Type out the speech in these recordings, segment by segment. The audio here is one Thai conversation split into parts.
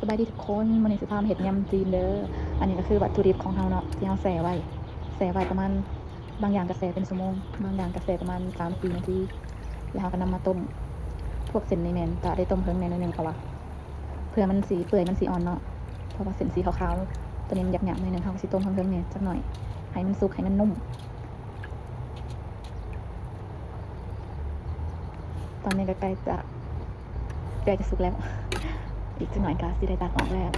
บายดีทุกคนวันนี้สิพามาเฮ็ดยำจีนเด้ออันนี้ก็คือวัตถุดิบของเราเนาะที่เราแช่ไว้ประมาณบางอย่างก็แช่เป็นชั่วโมงบางอย่างก็แช่ประมาณ3-4 นาทีแล้วเราก็นำมาต้มพวกเส้นนี่แม่นก็ได้ต้มเพิ่งแหน่นิดนึงเพราะว่าเพื่อมันสีเปื่อยมันสีอ่อนเนาะเพราะว่าเส้นสีขาวๆตัวนี้มันหยาบๆหน่อยนึงเราก็สิต้มเพิ่งเนี่ยจักหน่อยให้มันสุกให้มันนุ่มตอนนี้ก็ใกล้จะสุกแล้วอีกจักหน่อยก็สิได้ตักออกแล้ว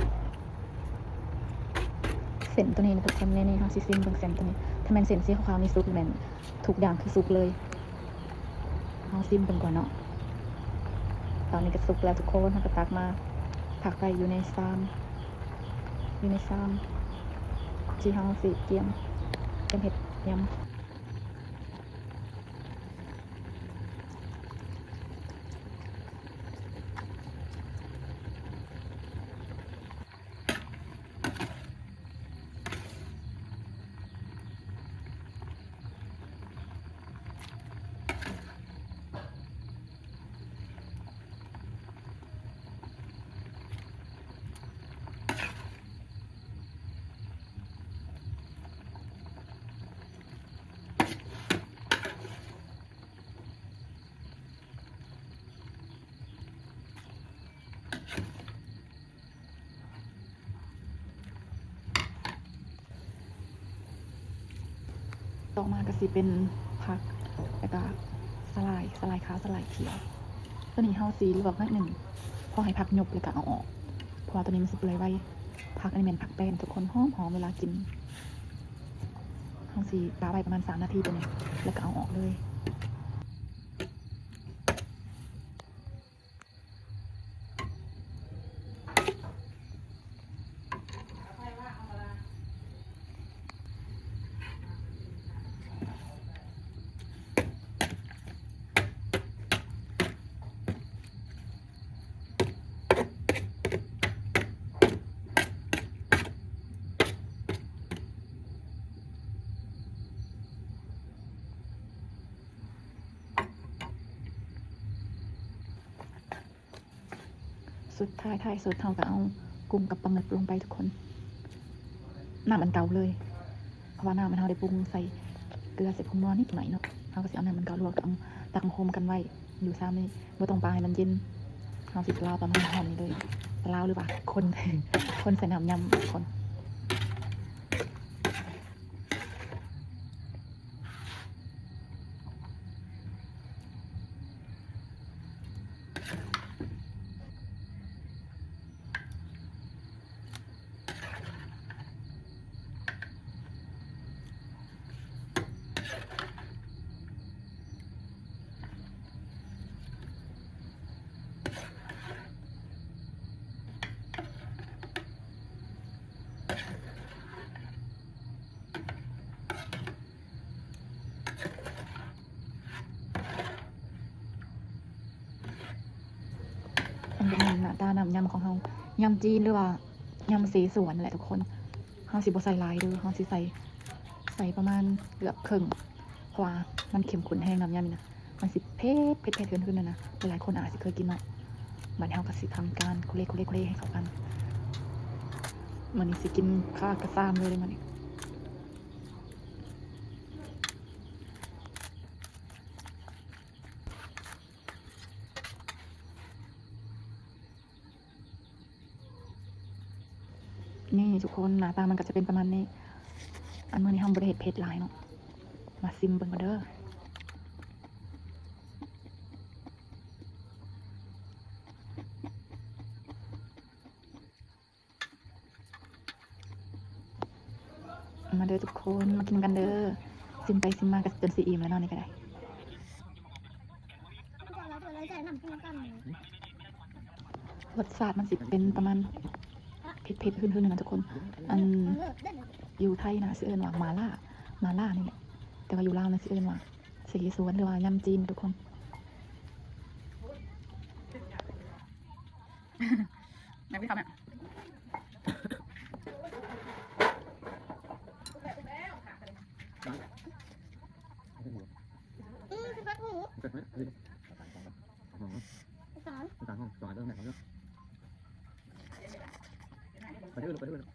เส้นตัวนี้นะทุกคนนี่เราสิซิมเบิ่งเส้นตัวนี้ถ้าแม่นเส้นสีขาวๆนี่สุกแม่นทุกอย่างคือสุกเลยเราซิมเบิ่งก่อนเนาะตอนนี้ก็สุกแล้วทุกคนเราก็ตักมาผักไปอยู่ในซ้ำที่เราสิเตรียมเฮ็ดยำต่อมาก็สิเป็นผักแล้วก็สลายขาวสลายเขียวตัวนี้เฮาสิลวกนิดหนึ่งพอให้ผักหยบแล้วก็เอาออกเพราะว่าตัวนี้มันสิเปื่อยไว้ผักอันนี้เป็นผักแป้นทุกคนหอมเวลากินเฮาสิปาไว้ประมาณ3 นาทีตัวนี้แล้วก็เอาออกเลยสุดท้ายสุดเฮาก็เอากุ้งกับปลาหมึกลงไปทุกคนน้ำมันเก่าเลยเพราะว่าน้ำมันเฮาได้ปรุงใส่เกลือใส่ผงนัวนิดหน่อยเนาะเฮาก็สิเอาน้ำมันเก่าลวกตักโคมกันไว้อยู่ซ้ำนี่บ่ต้องปาให้มันเย็นเฮาสิลาวประมาณหอมนี่เลยลาวหรือว่าคนใส่น้ำยำคนอันนี้หน้าตาน้ำยำของเฮายำจีนหรือว่ายำสีสวนนั่นแหละทุกคนเฮาสิบ่ใส่หลายเด้อเฮาสิใส่ประมาณเกือบครึ่งเพราะว่ามันเข้มข้นแห้งน้ำยำนี่นะมันสิเผ็ดขึ้นนะหลายคนอาจสิเคยกินเนาะบัดนี้เฮาก็สิทำการโคเลให้เข้ากันมื้อนี้สิกินข้าวกระซ้ำเลยมื้อนี้นี่ทุกคนหน้าตามันก็จะเป็นประมาณนี้อันมื้อนี้เฮาบ่ได้เฮ็ดเผ็ดหลายเนาะมาซิมเบิ่งกันเด้อมาเด้อทุกคนมากินกันเด้อซิมไปซิมมาก็จนสิอิ่มแล้วเนาะนี่ก็ได้รสชาติมันสิเป็นประมาณเผ็ดขึ้นนะทุกคนอันอยู่ไทยนะสิเอิ้นว่ามาล่านี่แหละแต่ว่าอยู่ลาวนะสิเอิ้นว่าสีสวนหรือว่ายำจีนทุกคนไม่ไปทำเนี่ย ไปที่อื่นไปที่อื่น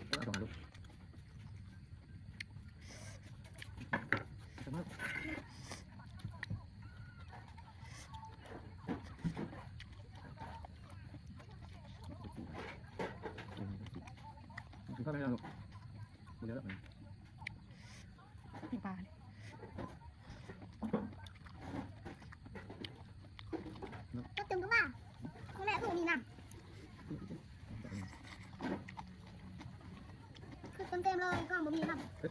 เอาต่อลูกสามารถกินข้าวไม่ได้หรอกเดี๋ยวแล้ว นี่ปลา ก็ตึงก็มาคนแรกคือนี่นะคือเต็มเลยก็บ่มีนะ เฮ้ย